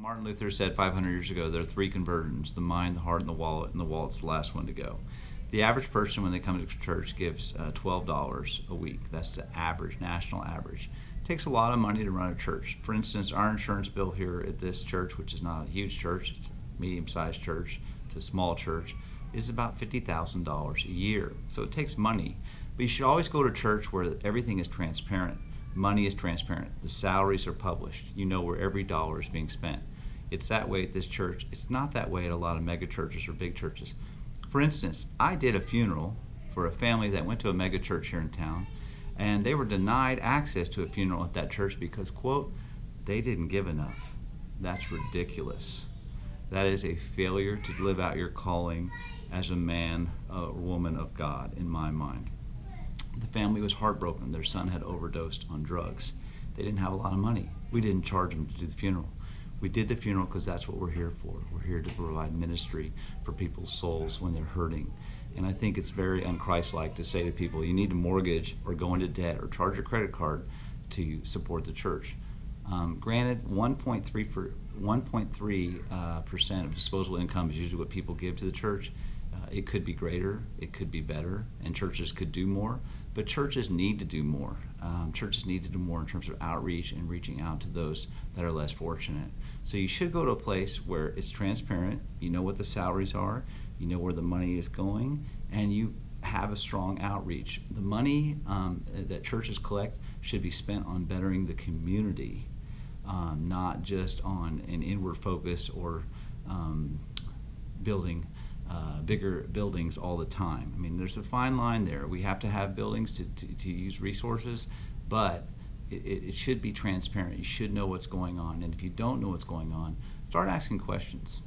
Martin Luther said 500 years ago, there are three conversions: the mind, the heart, and the wallet's the last one to go. The average person, when they come to church, gives $12 a week. That's the average, national average. It takes a lot of money to run a church. For instance, our insurance bill here at this church, which is not a huge church, it's a medium-sized church, it's a small church, is about $50,000 a year. So it takes money. But you should always go to church where everything is transparent. Money is transparent. The salaries are published. You know where every dollar is being spent. It's that way at this church. It's not that way at a lot of mega churches or big churches. For instance, I did a funeral for a family that went to a mega church here in town, and they were denied access to a funeral at that church because, quote, they didn't give enough. That's ridiculous. That is a failure to live out your calling as a man or woman of God, in my mind. The family was heartbroken. Their son had overdosed on drugs. They didn't have a lot of money. We didn't charge them to do the funeral. We did the funeral because that's what we're here for. We're here to provide ministry for people's souls when they're hurting. And I think it's very un-Christ-like to say to people, you need to mortgage or go into debt or charge your credit card to support the church. Granted, 1.3% of disposable income is usually what people give to the church. It could be greater, it could be better, and churches could do more, but churches need to do more. Churches need to do more in terms of outreach and reaching out to those that are less fortunate. So you should go to a place where it's transparent, you know what the salaries are, you know where the money is going, and you have a strong outreach. The money that churches collect should be spent on bettering the community, not just on an inward focus or building bigger buildings all the time. I mean, there's a fine line there. We have to have buildings to use resources, but it should be transparent. You should know what's going on. And if you don't know what's going on, start asking questions.